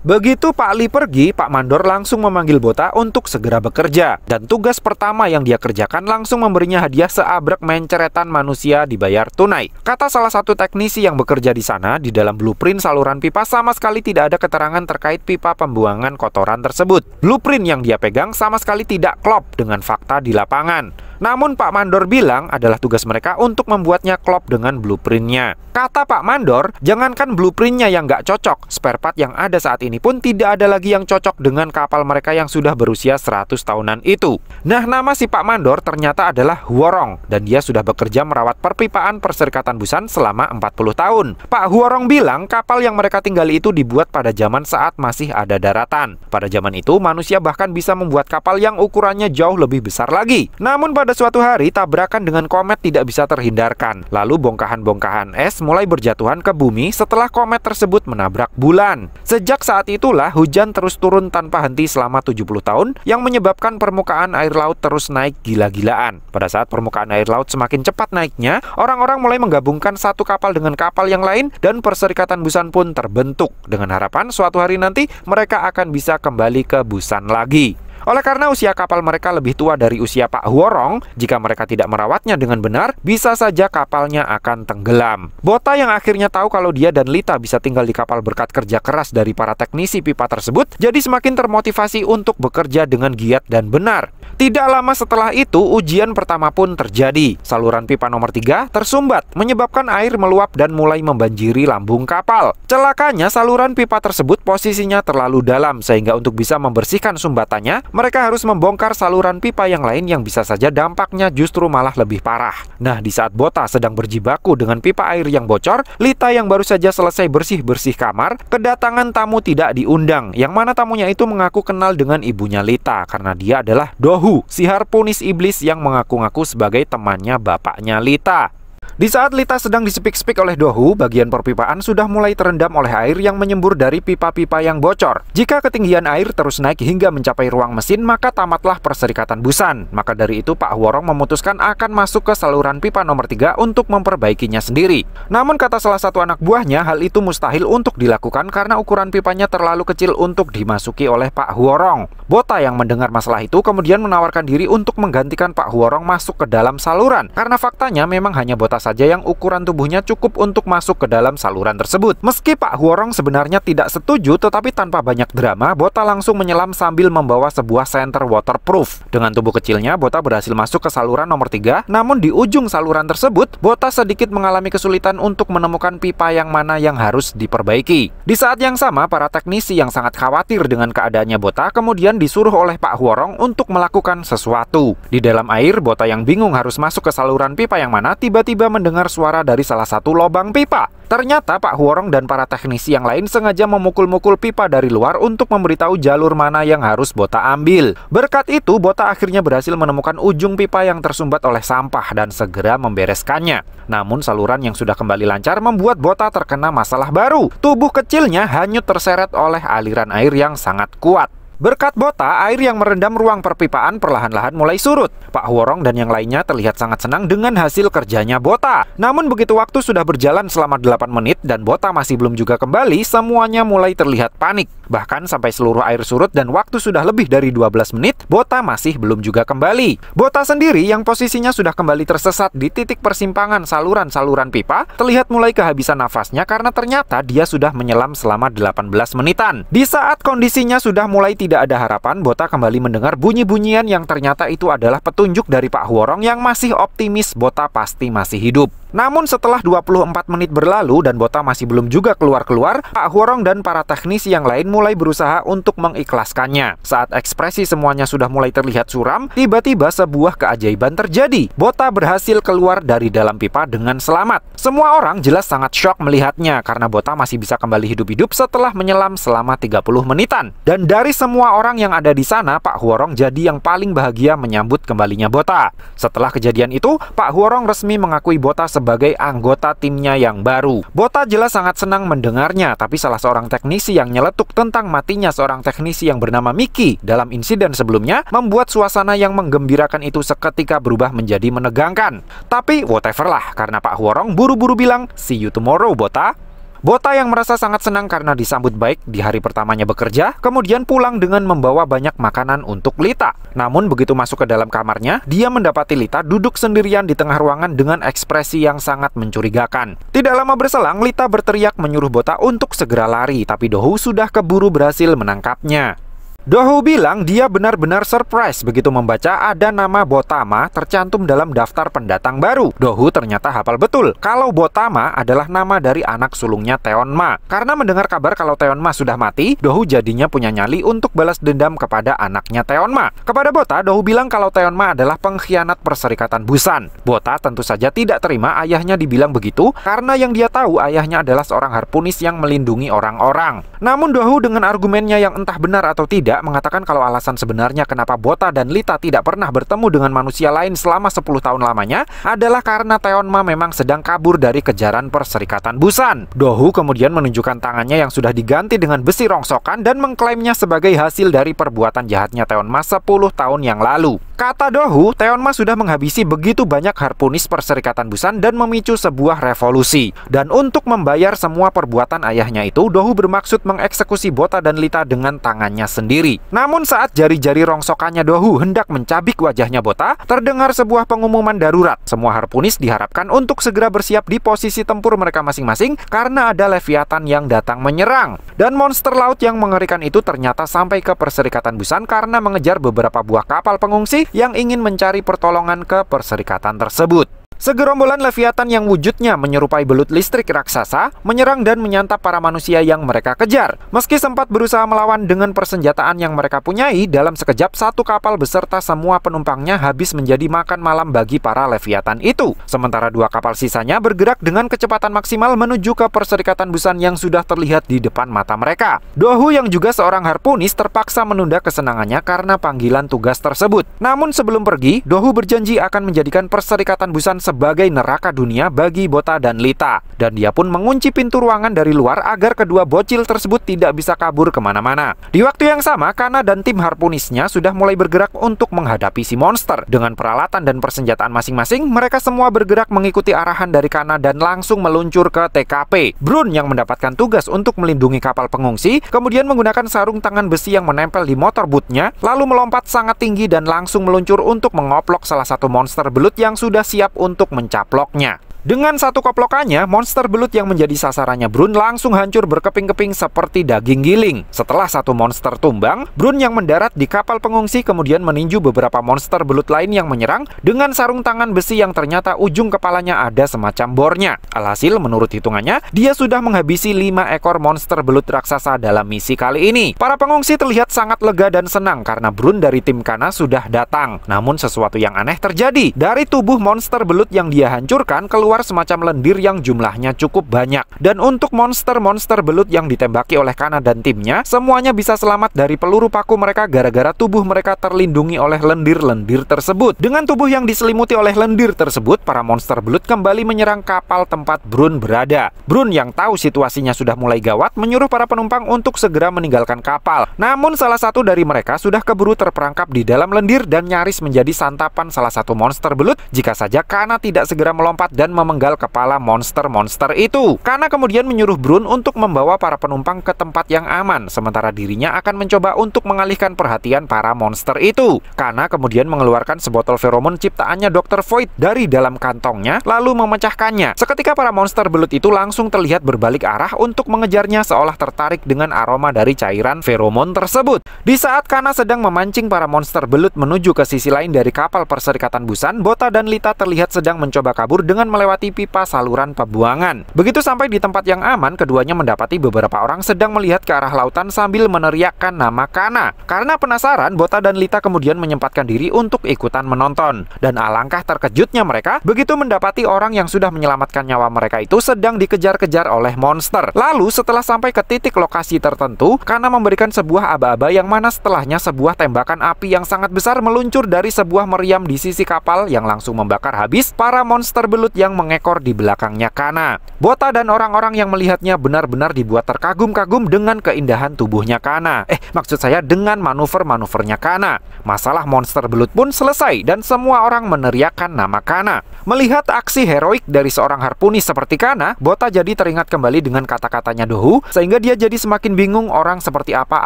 Begitu Pak Li pergi, Pak Mandor langsung memanggil Bota untuk segera bekerja. Dan tugas pertama yang dia kerjakan langsung memberinya hadiah seabrek menceretan manusia dibayar tunai. Kata salah satu teknisi yang bekerja di sana, di dalam blueprint saluran pipa sama sekali tidak ada keterangan terkait pipa pembuangan kotoran tersebut. Blueprint yang dia pegang sama sekali tidak klop dengan fakta di lapangan. Namun Pak Mandor bilang adalah tugas mereka untuk membuatnya klop dengan blueprintnya. Kata Pak Mandor, jangankan blueprintnya yang nggak cocok, spare part yang ada saat ini pun tidak ada lagi yang cocok dengan kapal mereka yang sudah berusia 100 tahunan itu. Nah, nama si Pak Mandor ternyata adalah Huorong, dan dia sudah bekerja merawat perpipaan Perserikatan Busan selama 40 tahun. Pak Huorong bilang kapal yang mereka tinggali itu dibuat pada zaman saat masih ada daratan. Pada zaman itu, manusia bahkan bisa membuat kapal yang ukurannya jauh lebih besar lagi. Namun pada suatu hari, tabrakan dengan komet tidak bisa terhindarkan. Lalu bongkahan-bongkahan es mulai berjatuhan ke bumi setelah komet tersebut menabrak bulan. Sejak saat itulah hujan terus turun tanpa henti selama 70 tahun yang menyebabkan permukaan air laut terus naik gila-gilaan. Pada saat permukaan air laut semakin cepat naiknya, orang-orang mulai menggabungkan satu kapal dengan kapal yang lain dan Perserikatan Busan pun terbentuk dengan harapan suatu hari nanti mereka akan bisa kembali ke Busan lagi. Oleh karena usia kapal mereka lebih tua dari usia Pak Huorong, jika mereka tidak merawatnya dengan benar, bisa saja kapalnya akan tenggelam. Bota yang akhirnya tahu kalau dia dan Lita bisa tinggal di kapal berkat kerja keras dari para teknisi pipa tersebut, jadi semakin termotivasi untuk bekerja dengan giat dan benar. Tidak lama setelah itu, ujian pertama pun terjadi. Saluran pipa nomor 3 tersumbat, menyebabkan air meluap dan mulai membanjiri lambung kapal. Celakanya, saluran pipa tersebut posisinya terlalu dalam, sehingga untuk bisa membersihkan sumbatannya, mereka harus membongkar saluran pipa yang lain yang bisa saja dampaknya justru malah lebih parah. Nah, di saat Bota sedang berjibaku dengan pipa air yang bocor, Lita yang baru saja selesai bersih-bersih kamar, kedatangan tamu tidak diundang, yang mana tamunya itu mengaku kenal dengan ibunya Lita, karena dia adalah Dohu, si harpunis iblis yang mengaku-ngaku sebagai temannya bapaknya Lita. Di saat Lita sedang disepik-sepik oleh Dohu, bagian perpipaan sudah mulai terendam oleh air yang menyembur dari pipa-pipa yang bocor. Jika ketinggian air terus naik hingga mencapai ruang mesin, maka tamatlah perserikatan Busan. Maka dari itu Pak Hworong memutuskan akan masuk ke saluran pipa nomor 3 untuk memperbaikinya sendiri. Namun kata salah satu anak buahnya, hal itu mustahil untuk dilakukan karena ukuran pipanya terlalu kecil untuk dimasuki oleh Pak Hworong. Bota yang mendengar masalah itu kemudian menawarkan diri untuk menggantikan Pak Hworong masuk ke dalam saluran, karena faktanya memang hanya Bota saja yang ukuran tubuhnya cukup untuk masuk ke dalam saluran tersebut. Meski Pak Hworong sebenarnya tidak setuju, tetapi tanpa banyak drama, Bota langsung menyelam sambil membawa sebuah senter waterproof. Dengan tubuh kecilnya, Bota berhasil masuk ke saluran nomor 3, namun di ujung saluran tersebut, Bota sedikit mengalami kesulitan untuk menemukan pipa yang mana yang harus diperbaiki. Di saat yang sama, para teknisi yang sangat khawatir dengan keadaannya Bota kemudian disuruh oleh Pak Hworong untuk melakukan sesuatu. Di dalam air, Bota yang bingung harus masuk ke saluran pipa yang mana, tiba-tiba mendengar suara dari salah satu lubang pipa. Ternyata Pak Hworong dan para teknisi yang lain sengaja memukul-mukul pipa dari luar untuk memberitahu jalur mana yang harus Bota ambil. Berkat itu, Bota akhirnya berhasil menemukan ujung pipa yang tersumbat oleh sampah dan segera membereskannya. Namun saluran yang sudah kembali lancar membuat Bota terkena masalah baru. Tubuh kecilnya hanyut terseret oleh aliran air yang sangat kuat. Berkat Bota, air yang merendam ruang perpipaan perlahan-lahan mulai surut. Pak Hworong dan yang lainnya terlihat sangat senang dengan hasil kerjanya Bota. Namun begitu waktu sudah berjalan selama 8 menit dan Bota masih belum juga kembali, semuanya mulai terlihat panik. Bahkan sampai seluruh air surut dan waktu sudah lebih dari 12 menit, Bota masih belum juga kembali. Bota sendiri yang posisinya sudah kembali tersesat di titik persimpangan saluran-saluran pipa, terlihat mulai kehabisan nafasnya karena ternyata dia sudah menyelam selama 18 menitan. Di saat kondisinya sudah mulai tidak ada harapan, Bota kembali mendengar bunyi-bunyian yang ternyata itu adalah petunjuk dari Pak Hworong yang masih optimis Bota pasti masih hidup. Namun setelah 24 menit berlalu dan Bota masih belum juga keluar-keluar, Pak Hworong dan para teknisi yang lain mulai berusaha untuk mengikhlaskannya. Saat ekspresi semuanya sudah mulai terlihat suram, tiba-tiba sebuah keajaiban terjadi. Bota berhasil keluar dari dalam pipa dengan selamat. Semua orang jelas sangat shock melihatnya karena Bota masih bisa kembali hidup-hidup setelah menyelam selama 30 menitan. Dan dari semua orang yang ada di sana, Pak Hworong jadi yang paling bahagia menyambut kembalinya Bota. Setelah kejadian itu, Pak Hworong resmi mengakui Bota sebagai anggota timnya yang baru. Bota jelas sangat senang mendengarnya, tapi salah seorang teknisi yang nyeletuk tentang matinya seorang teknisi yang bernama Mickey dalam insiden sebelumnya membuat suasana yang menggembirakan itu seketika berubah menjadi menegangkan. Tapi whatever lah, karena Pak Hworong buru-buru bilang, "See you tomorrow, Bota." Bota yang merasa sangat senang karena disambut baik di hari pertamanya bekerja, kemudian pulang dengan membawa banyak makanan untuk Lita. Namun begitu masuk ke dalam kamarnya, dia mendapati Lita duduk sendirian di tengah ruangan dengan ekspresi yang sangat mencurigakan. Tidak lama berselang, Lita berteriak menyuruh Bota untuk segera lari, tapi Dohu sudah keburu berhasil menangkapnya. Dohu bilang dia benar-benar surprise begitu membaca ada nama Botama tercantum dalam daftar pendatang baru. Dohu ternyata hafal betul kalau Botama adalah nama dari anak sulungnya Teonma. Karena mendengar kabar kalau Teonma sudah mati, Dohu jadinya punya nyali untuk balas dendam kepada anaknya Teonma. Kepada Bota, Dohu bilang kalau Teonma adalah pengkhianat perserikatan Busan. Bota tentu saja tidak terima ayahnya dibilang begitu karena yang dia tahu ayahnya adalah seorang harpunis yang melindungi orang-orang. Namun Dohu dengan argumennya yang entah benar atau tidak mengatakan kalau alasan sebenarnya kenapa Bota dan Lita tidak pernah bertemu dengan manusia lain selama 10 tahun lamanya adalah karena Teonma memang sedang kabur dari kejaran perserikatan Busan. Dohu kemudian menunjukkan tangannya yang sudah diganti dengan besi rongsokan dan mengklaimnya sebagai hasil dari perbuatan jahatnya Teonma 10 tahun yang lalu. Kata Dohu, Teonma sudah menghabisi begitu banyak harpunis perserikatan Busan dan memicu sebuah revolusi. Dan untuk membayar semua perbuatan ayahnya itu, Dohu bermaksud mengeksekusi Bota dan Lita dengan tangannya sendiri. Namun saat jari-jari rongsokannya Dohu hendak mencabik wajahnya Bota, terdengar sebuah pengumuman darurat. Semua harpunis diharapkan untuk segera bersiap di posisi tempur mereka masing-masing karena ada Leviathan yang datang menyerang. Dan monster laut yang mengerikan itu ternyata sampai ke perserikatan Busan karena mengejar beberapa buah kapal pengungsi yang ingin mencari pertolongan ke perserikatan tersebut. Segerombolan Leviathan yang wujudnya menyerupai belut listrik raksasa menyerang dan menyantap para manusia yang mereka kejar. Meski sempat berusaha melawan dengan persenjataan yang mereka punyai, dalam sekejap satu kapal beserta semua penumpangnya habis menjadi makan malam bagi para Leviathan itu. Sementara dua kapal sisanya bergerak dengan kecepatan maksimal menuju ke perserikatan Busan yang sudah terlihat di depan mata mereka. Dohu yang juga seorang harpunis terpaksa menunda kesenangannya karena panggilan tugas tersebut. Namun sebelum pergi, Dohu berjanji akan menjadikan perserikatan Busan sebagai neraka dunia bagi Bota dan Lita. Dan dia pun mengunci pintu ruangan dari luar agar kedua bocil tersebut tidak bisa kabur kemana-mana. Di waktu yang sama, Kana dan tim harpunisnya sudah mulai bergerak untuk menghadapi si monster. Dengan peralatan dan persenjataan masing-masing, mereka semua bergerak mengikuti arahan dari Kana dan langsung meluncur ke TKP. Brun yang mendapatkan tugas untuk melindungi kapal pengungsi, kemudian menggunakan sarung tangan besi yang menempel di motor bootnya, lalu melompat sangat tinggi dan langsung meluncur untuk mengoplok salah satu monster belut yang sudah siap untuk mencaploknya. Dengan satu koplokannya, monster belut yang menjadi sasarannya Brun langsung hancur berkeping-keping seperti daging giling. Setelah satu monster tumbang, Brun yang mendarat di kapal pengungsi kemudian meninju beberapa monster belut lain yang menyerang dengan sarung tangan besi yang ternyata ujung kepalanya ada semacam bornya. Alhasil, menurut hitungannya, dia sudah menghabisi 5 ekor monster belut raksasa dalam misi kali ini. Para pengungsi terlihat sangat lega dan senang karena Brun dari tim Kana sudah datang. Namun sesuatu yang aneh terjadi. Dari tubuh monster belut yang dia hancurkan, keluar semacam lendir yang jumlahnya cukup banyak. Dan untuk monster-monster belut yang ditembaki oleh Kana dan timnya, semuanya bisa selamat dari peluru paku mereka gara-gara tubuh mereka terlindungi oleh lendir-lendir tersebut. Dengan tubuh yang diselimuti oleh lendir tersebut, para monster belut kembali menyerang kapal tempat Brun berada. Brun yang tahu situasinya sudah mulai gawat menyuruh para penumpang untuk segera meninggalkan kapal. Namun salah satu dari mereka sudah keburu terperangkap di dalam lendir dan nyaris menjadi santapan salah satu monster belut jika saja Kana tidak segera melompat dan memenggal kepala monster-monster itu. Kana kemudian menyuruh Brun untuk membawa para penumpang ke tempat yang aman, sementara dirinya akan mencoba untuk mengalihkan perhatian para monster itu. Kana kemudian mengeluarkan sebotol feromon ciptaannya Dr. Void dari dalam kantongnya, lalu memecahkannya. Seketika para monster belut itu langsung terlihat berbalik arah untuk mengejarnya seolah tertarik dengan aroma dari cairan feromon tersebut. Di saat Kana sedang memancing para monster belut menuju ke sisi lain dari kapal Perserikatan Busan, Bota dan Lita terlihat sedang mencoba kabur dengan melewati pipa saluran pembuangan. Begitu sampai di tempat yang aman, keduanya mendapati beberapa orang sedang melihat ke arah lautan sambil meneriakkan nama Kana. Karena penasaran, Bota dan Lita kemudian menyempatkan diri untuk ikutan menonton. Dan alangkah terkejutnya mereka begitu mendapati orang yang sudah menyelamatkan nyawa mereka itu sedang dikejar-kejar oleh monster. Lalu setelah sampai ke titik lokasi tertentu, Kana memberikan sebuah aba-aba yang mana setelahnya sebuah tembakan api yang sangat besar meluncur dari sebuah meriam di sisi kapal yang langsung membakar habis para monster belut yang mengekor di belakangnya Kana. Bota dan orang-orang yang melihatnya benar-benar dibuat terkagum-kagum dengan keindahan tubuhnya Kana. Maksud saya dengan manuver-manuvernya Kana. Masalah monster belut pun selesai dan semua orang meneriakkan nama Kana. Melihat aksi heroik dari seorang harpunis seperti Kana, Bota jadi teringat kembali dengan kata-katanya Dohu, sehingga dia jadi semakin bingung orang seperti apa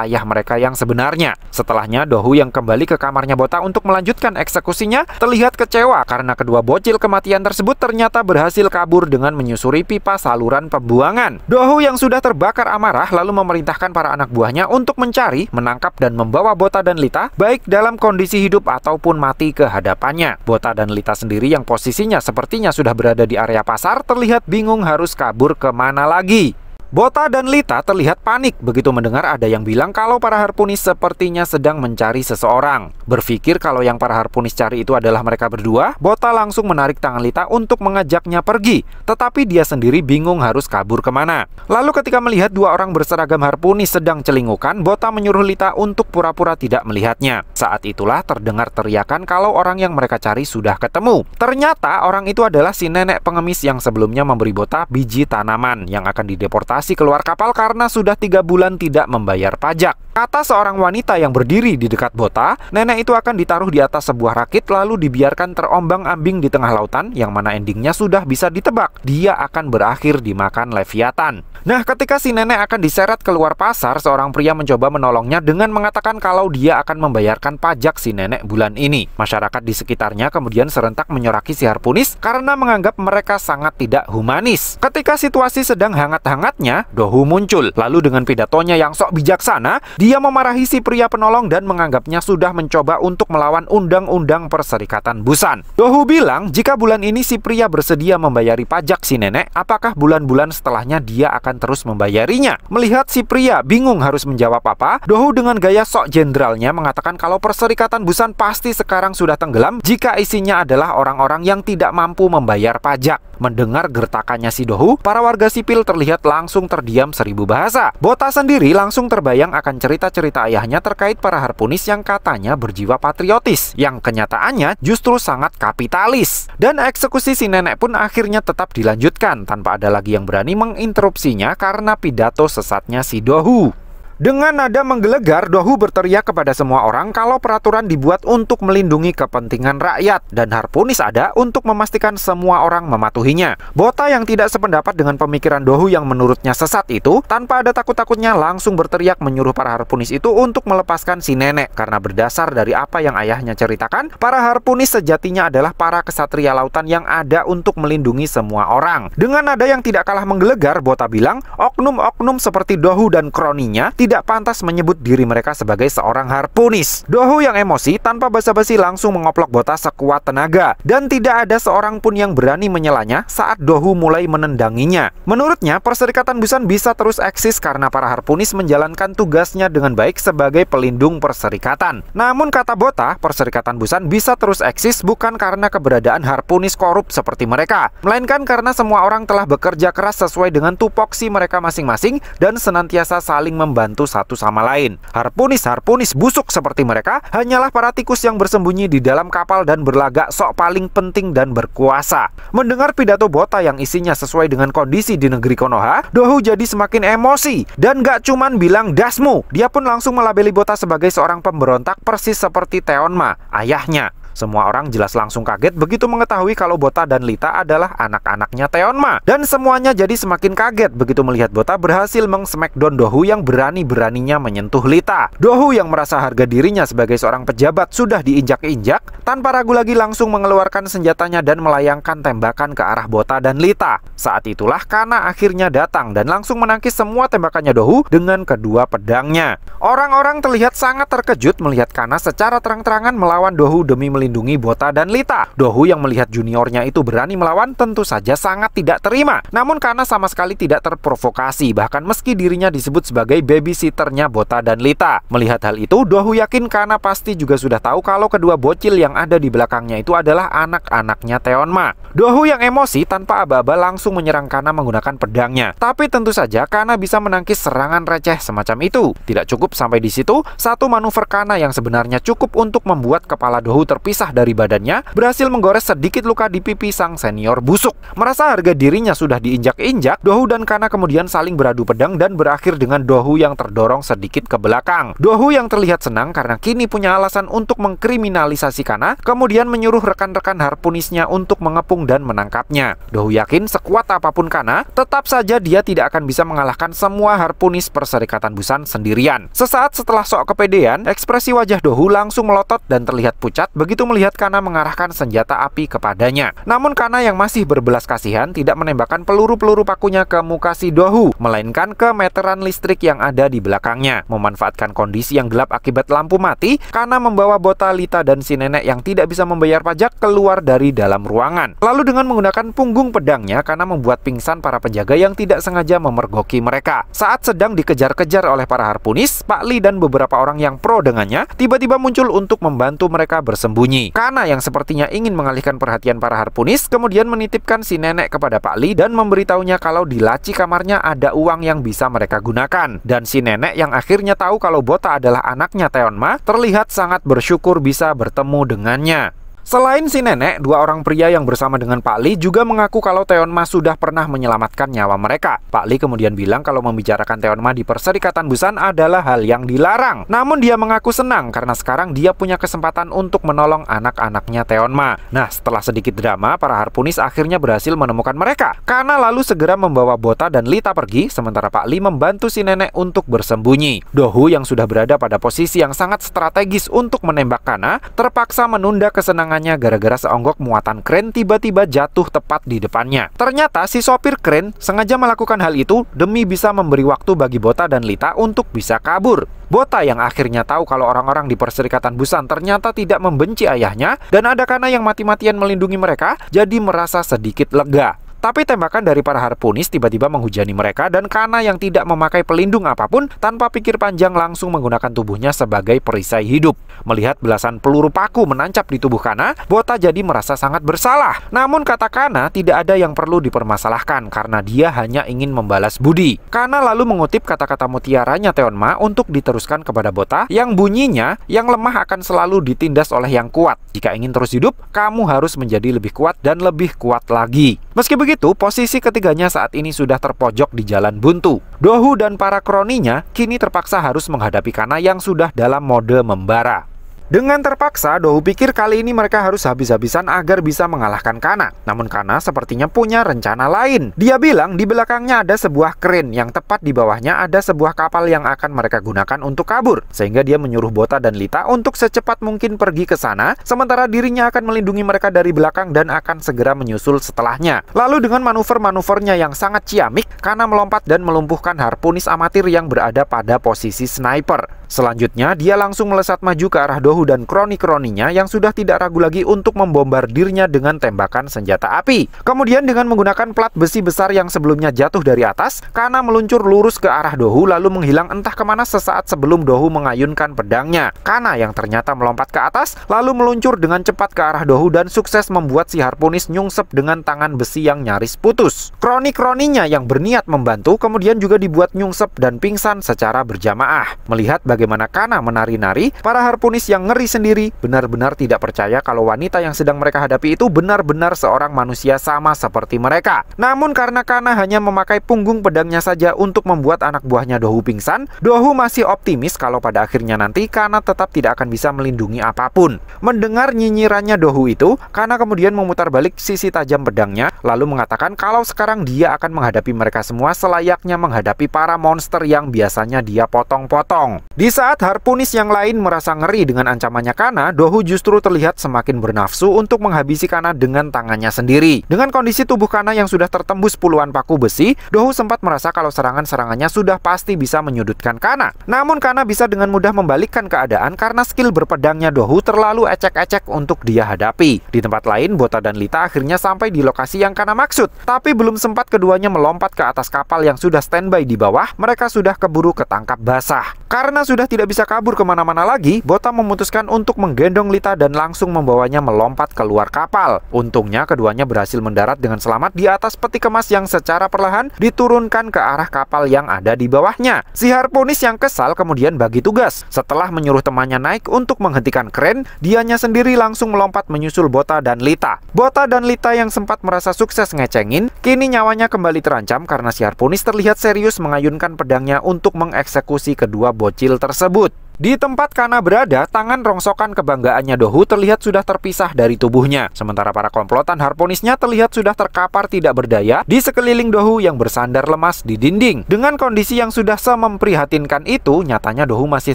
ayah mereka yang sebenarnya. Setelahnya, Dohu yang kembali ke kamarnya Bota untuk melanjutkan eksekusinya terlihat kecewa karena kedua bocil kematian tersebut ternyata berhasil kabur dengan menyusuri pipa saluran pembuangan. Dohu yang sudah terbakar amarah lalu memerintahkan para anak buahnya untuk mencari, menangkap dan membawa Bota dan Lita baik dalam kondisi hidup ataupun mati ke hadapannya. Bota dan Lita sendiri yang posisinya sepertinya sudah berada di area pasar terlihat bingung harus kabur kemana lagi. Bota dan Lita terlihat panik begitu mendengar ada yang bilang kalau para harpunis sepertinya sedang mencari seseorang. Berpikir kalau yang para harpunis cari itu adalah mereka berdua, Bota langsung menarik tangan Lita untuk mengajaknya pergi. Tetapi dia sendiri bingung harus kabur kemana. Lalu ketika melihat dua orang berseragam harpunis sedang celingukan, Bota menyuruh Lita untuk pura-pura tidak melihatnya. Saat itulah terdengar teriakan kalau orang yang mereka cari sudah ketemu. Ternyata orang itu adalah si nenek pengemis yang sebelumnya memberi Bota biji tanaman yang akan dideportasi keluar kapal karena sudah 3 bulan tidak membayar pajak. Kata seorang wanita yang berdiri di dekat Bota, nenek itu akan ditaruh di atas sebuah rakit lalu dibiarkan terombang-ambing di tengah lautan yang mana endingnya sudah bisa ditebak. Dia akan berakhir dimakan Leviathan. Nah, ketika si nenek akan diseret keluar pasar, seorang pria mencoba menolongnya dengan mengatakan kalau dia akan membayarkan pajak si nenek bulan ini. Masyarakat di sekitarnya kemudian serentak menyoraki si harpunis karena menganggap mereka sangat tidak humanis. Ketika situasi sedang hangat-hangatnya, Dohu muncul. Lalu dengan pidatonya yang sok bijaksana, dia memarahi si pria penolong dan menganggapnya sudah mencoba untuk melawan undang-undang Perserikatan Busan. Dohu bilang jika bulan ini si pria bersedia membayari pajak si nenek, apakah bulan-bulan setelahnya dia akan terus membayarinya? Melihat si pria bingung harus menjawab apa, Dohu dengan gaya sok jenderalnya mengatakan kalau Perserikatan Busan pasti sekarang sudah tenggelam jika isinya adalah orang-orang yang tidak mampu membayar pajak. Mendengar gertakannya si Dohu, para warga sipil terlihat langsung terdiam 1000 bahasa. Bota sendiri langsung terbayang akan cerita cerita-cerita ayahnya terkait para Harpunis yang katanya berjiwa patriotis, yang kenyataannya justru sangat kapitalis. Dan eksekusi si nenek pun akhirnya tetap dilanjutkan tanpa ada lagi yang berani menginterupsinya karena pidato sesatnya si Dohu. Dengan nada menggelegar, Dohu berteriak kepada semua orang kalau peraturan dibuat untuk melindungi kepentingan rakyat dan Harpunis ada untuk memastikan semua orang mematuhinya. Bota yang tidak sependapat dengan pemikiran Dohu yang menurutnya sesat itu, tanpa ada takut-takutnya langsung berteriak menyuruh para Harpunis itu untuk melepaskan si nenek. Karena berdasar dari apa yang ayahnya ceritakan, para Harpunis sejatinya adalah para kesatria lautan yang ada untuk melindungi semua orang. Dengan nada yang tidak kalah menggelegar, Bota bilang, oknum-oknum seperti Dohu dan kroninya tidak pantas menyebut diri mereka sebagai seorang Harpunis. Dohu yang emosi tanpa basa-basi langsung mengoplok Bota sekuat tenaga, dan tidak ada seorang pun yang berani menyelanya saat Dohu mulai menendanginya. Menurutnya, Perserikatan Busan bisa terus eksis karena para Harpunis menjalankan tugasnya dengan baik sebagai pelindung perserikatan. Namun kata Bota, Perserikatan Busan bisa terus eksis bukan karena keberadaan Harpunis korup seperti mereka, melainkan karena semua orang telah bekerja keras sesuai dengan tupoksi mereka masing-masing dan senantiasa saling membantu satu sama lain. Harpunis busuk seperti mereka hanyalah para tikus yang bersembunyi di dalam kapal dan berlagak sok paling penting dan berkuasa. Mendengar pidato Bota yang isinya sesuai dengan kondisi di negeri Konoha, Dohu jadi semakin emosi dan gak cuman bilang dasmu, dia pun langsung melabeli Bota sebagai seorang pemberontak persis seperti Teonma, ayahnya. Semua orang jelas langsung kaget begitu mengetahui kalau Bota dan Lita adalah anak-anaknya Teonma. Dan semuanya jadi semakin kaget begitu melihat Bota berhasil meng-smackdown Dohu yang berani-beraninya menyentuh Lita. Dohu yang merasa harga dirinya sebagai seorang pejabat sudah diinjak-injak, tanpa ragu lagi langsung mengeluarkan senjatanya dan melayangkan tembakan ke arah Bota dan Lita. Saat itulah Kana akhirnya datang dan langsung menangkis semua tembakannya Dohu dengan kedua pedangnya. Orang-orang terlihat sangat terkejut melihat Kana secara terang-terangan melawan Dohu demi melindungi Bota dan Lita. Dohu yang melihat juniornya itu berani melawan tentu saja sangat tidak terima. Namun Kana sama sekali tidak terprovokasi, bahkan meski dirinya disebut sebagai babysitternya Bota dan Lita. Melihat hal itu, Dohu yakin Kana pasti juga sudah tahu kalau kedua bocil yang ada di belakangnya itu adalah anak-anaknya Teonma. Dohu yang emosi tanpa aba-aba langsung menyerang Kana menggunakan pedangnya. Tapi tentu saja Kana bisa menangkis serangan receh semacam itu. Tidak cukup sampai di situ, satu manuver Kana yang sebenarnya cukup untuk membuat kepala Dohu terpisah dari badannya berhasil menggores sedikit luka di pipi sang senior busuk. Merasa harga dirinya sudah diinjak-injak, Dohu dan Kana kemudian saling beradu pedang dan berakhir dengan Dohu yang terdorong sedikit ke belakang. Dohu yang terlihat senang karena kini punya alasan untuk mengkriminalisasi Kana, kemudian menyuruh rekan-rekan Harpunisnya untuk mengepung dan menangkapnya. Dohu yakin sekuat apapun Kana, tetap saja dia tidak akan bisa mengalahkan semua Harpunis Perserikatan Busan sendirian. Sesaat setelah sok kepedean, ekspresi wajah Dohu langsung melotot dan terlihat pucat begitu melihat Kana mengarahkan senjata api kepadanya. Namun Kana yang masih berbelas kasihan tidak menembakkan peluru-peluru pakunya ke muka si Dohu, melainkan ke meteran listrik yang ada di belakangnya. Memanfaatkan kondisi yang gelap akibat lampu mati, Kana membawa Bota, Lita, dan si nenek yang tidak bisa membayar pajak keluar dari dalam ruangan. Lalu dengan menggunakan punggung pedangnya, Kana membuat pingsan para penjaga yang tidak sengaja memergoki mereka. Saat sedang dikejar-kejar oleh para Harpunis, Pak Li dan beberapa orang yang pro dengannya tiba-tiba muncul untuk membantu mereka bersembunyi. Kana yang sepertinya ingin mengalihkan perhatian para Harpunis kemudian menitipkan si nenek kepada Pak Li dan memberitahunya kalau di laci kamarnya ada uang yang bisa mereka gunakan. Dan si nenek yang akhirnya tahu kalau Bota adalah anaknya Teonma terlihat sangat bersyukur bisa bertemu dengannya. Selain si nenek, dua orang pria yang bersama dengan Pak Li juga mengaku kalau Teonma sudah pernah menyelamatkan nyawa mereka. Pak Li kemudian bilang kalau membicarakan Teonma di Perserikatan Busan adalah hal yang dilarang. Namun dia mengaku senang karena sekarang dia punya kesempatan untuk menolong anak-anaknya Teonma. Nah, setelah sedikit drama, para Harpunis akhirnya berhasil menemukan mereka. Kana lalu segera membawa Bota dan Lita pergi, sementara Pak Li membantu si nenek untuk bersembunyi. Dohu yang sudah berada pada posisi yang sangat strategis untuk menembak Kana, terpaksa menunda kesenangan gara-gara seonggok muatan kren tiba-tiba jatuh tepat di depannya. Ternyata si sopir kren sengaja melakukan hal itu demi bisa memberi waktu bagi Bota dan Lita untuk bisa kabur. Bota yang akhirnya tahu kalau orang-orang di Perserikatan Busan ternyata tidak membenci ayahnya dan ada Kana yang mati-matian melindungi mereka, jadi merasa sedikit lega. Tapi tembakan dari para harpunis tiba-tiba menghujani mereka dan Kana yang tidak memakai pelindung apapun tanpa pikir panjang langsung menggunakan tubuhnya sebagai perisai hidup. Melihat belasan peluru paku menancap di tubuh Kana, Bota jadi merasa sangat bersalah. Namun kata Kana tidak ada yang perlu dipermasalahkan karena dia hanya ingin membalas budi. Kana lalu mengutip kata-kata mutiaranya Teonma untuk diteruskan kepada Bota yang bunyinya, yang lemah akan selalu ditindas oleh yang kuat. Jika ingin terus hidup, kamu harus menjadi lebih kuat dan lebih kuat lagi. Meski begitu, posisi ketiganya saat ini sudah terpojok di jalan buntu. Dohu dan para kroninya kini terpaksa harus menghadapi Kana yang sudah dalam mode membara. Dengan terpaksa, Dohu pikir kali ini mereka harus habis-habisan agar bisa mengalahkan Kana. Namun Kana sepertinya punya rencana lain. Dia bilang di belakangnya ada sebuah kren yang tepat di bawahnya ada sebuah kapal yang akan mereka gunakan untuk kabur. Sehingga dia menyuruh Bota dan Lita untuk secepat mungkin pergi ke sana, sementara dirinya akan melindungi mereka dari belakang dan akan segera menyusul setelahnya. Lalu dengan manuver-manuvernya yang sangat ciamik, Kana melompat dan melumpuhkan harpunis amatir yang berada pada posisi sniper. Selanjutnya, dia langsung melesat maju ke arah Dohu dan kroni-kroninya yang sudah tidak ragu lagi untuk membombardirnya dengan tembakan senjata api. Kemudian dengan menggunakan plat besi besar yang sebelumnya jatuh dari atas, Kana meluncur lurus ke arah Dohu lalu menghilang entah kemana sesaat sebelum Dohu mengayunkan pedangnya. Kana yang ternyata melompat ke atas lalu meluncur dengan cepat ke arah Dohu dan sukses membuat si harpunis nyungsep dengan tangan besi yang nyaris putus. Kroni-kroninya yang berniat membantu kemudian juga dibuat nyungsep dan pingsan secara berjamaah. Melihat bagaimana Kana menari-nari, para harpunis yang ngeri sendiri benar-benar tidak percaya kalau wanita yang sedang mereka hadapi itu benar-benar seorang manusia sama seperti mereka. Namun karena Kana hanya memakai punggung pedangnya saja untuk membuat anak buahnya Dohu pingsan, Dohu masih optimis kalau pada akhirnya nanti Kana tetap tidak akan bisa melindungi apapun. Mendengar nyinyirannya Dohu itu, Kana kemudian memutar balik sisi tajam pedangnya lalu mengatakan kalau sekarang dia akan menghadapi mereka semua selayaknya menghadapi para monster yang biasanya dia potong-potong. Di saat harpunis yang lain merasa ngeri dengan ancamannya Kana, Dohu justru terlihat semakin bernafsu untuk menghabisi Kana dengan tangannya sendiri. Dengan kondisi tubuh Kana yang sudah tertembus puluhan paku besi, Dohu sempat merasa kalau serangan-serangannya sudah pasti bisa menyudutkan Kana. Namun Kana bisa dengan mudah membalikkan keadaan karena skill berpedangnya Dohu terlalu ecek-ecek untuk dia hadapi. Di tempat lain, Bota dan Lita akhirnya sampai di lokasi yang Kana maksud. Tapi belum sempat keduanya melompat ke atas kapal yang sudah standby di bawah, mereka sudah keburu ketangkap basah. Karena sudah tidak bisa kabur kemana-mana lagi, Bota memutuskan untuk menggendong Lita dan langsung membawanya melompat keluar kapal. Untungnya keduanya berhasil mendarat dengan selamat di atas peti kemas yang secara perlahan diturunkan ke arah kapal yang ada di bawahnya. Si harpunis yang kesal kemudian bagi tugas. Setelah menyuruh temannya naik untuk menghentikan kren, dianya sendiri langsung melompat menyusul Bota dan Lita. Bota dan Lita yang sempat merasa sukses ngecengin, kini nyawanya kembali terancam karena si harpunis terlihat serius mengayunkan pedangnya untuk mengeksekusi kedua bocil tersebut. Di tempat Kana berada, tangan rongsokan kebanggaannya Dohu terlihat sudah terpisah dari tubuhnya. Sementara para komplotan harpunisnya terlihat sudah terkapar tidak berdaya di sekeliling Dohu yang bersandar lemas di dinding. Dengan kondisi yang sudah sememprihatinkan itu, nyatanya Dohu masih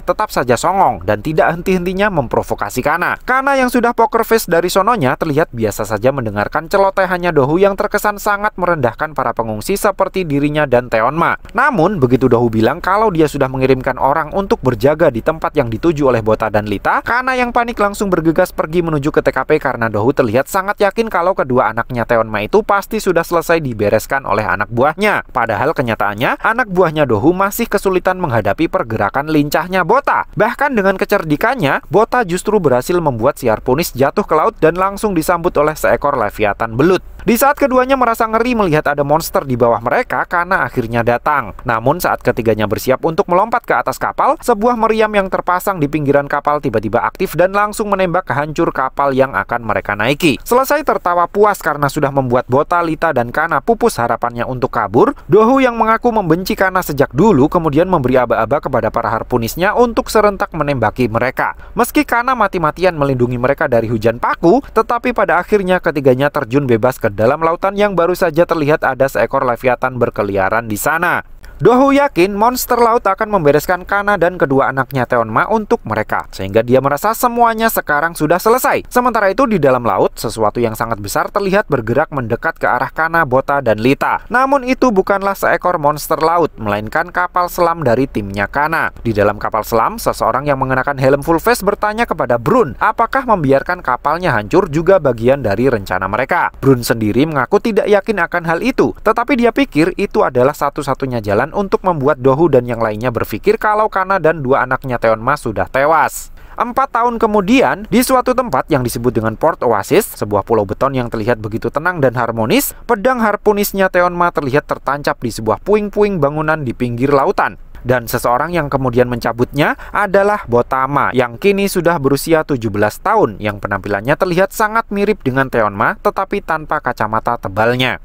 tetap saja songong dan tidak henti-hentinya memprovokasi Kana. Kana yang sudah poker face dari sononya terlihat biasa saja mendengarkan celotehannya Dohu yang terkesan sangat merendahkan para pengungsi seperti dirinya dan Teonma. Namun, begitu Dohu bilang kalau dia sudah mengirimkan orang untuk berjaga di tempat yang dituju oleh Bota dan Lita, Kana yang panik langsung bergegas pergi menuju ke TKP karena Dohu terlihat sangat yakin kalau kedua anaknya Teonma itu pasti sudah selesai dibereskan oleh anak buahnya. Padahal kenyataannya, anak buahnya Dohu masih kesulitan menghadapi pergerakan lincahnya Bota. Bahkan dengan kecerdikannya, Bota justru berhasil membuat si harpunis jatuh ke laut dan langsung disambut oleh seekor leviatan belut. Di saat keduanya merasa ngeri melihat ada monster di bawah mereka, Kana akhirnya datang. Namun saat ketiganya bersiap untuk melompat ke atas kapal, sebuah meriam yang terpasang di pinggiran kapal tiba-tiba aktif dan langsung menembak ke hancur kapal yang akan mereka naiki. Selesai tertawa puas karena sudah membuat Bota, Lita, dan Kana pupus harapannya untuk kabur, Dohu yang mengaku membenci Kana sejak dulu kemudian memberi aba-aba kepada para harpunisnya untuk serentak menembaki mereka. Meski Kana mati-matian melindungi mereka dari hujan paku, tetapi pada akhirnya ketiganya terjun bebas ke dalam lautan yang baru saja terlihat ada seekor leviatan berkeliaran di sana. Dohu yakin monster laut akan membereskan Kana dan kedua anaknya Teonma untuk mereka, sehingga dia merasa semuanya sekarang sudah selesai. Sementara itu di dalam laut, sesuatu yang sangat besar terlihat bergerak mendekat ke arah Kana, Bota, dan Lita. Namun itu bukanlah seekor monster laut, melainkan kapal selam dari timnya Kana. Di dalam kapal selam, seseorang yang mengenakan helm full face bertanya kepada Brun, apakah membiarkan kapalnya hancur juga bagian dari rencana mereka. Brun sendiri mengaku tidak yakin akan hal itu, tetapi dia pikir itu adalah satu-satunya jalan untuk membuat Dohu dan yang lainnya berpikir kalau Kana dan dua anaknya Teonma sudah tewas. 4 tahun kemudian, di suatu tempat yang disebut dengan Port Oasis, sebuah pulau beton yang terlihat begitu tenang dan harmonis, pedang harpunisnya Teonma terlihat tertancap di sebuah puing-puing bangunan di pinggir lautan. Dan seseorang yang kemudian mencabutnya adalah Botama yang kini sudah berusia 17 tahun, yang penampilannya terlihat sangat mirip dengan Teonma tetapi tanpa kacamata tebalnya.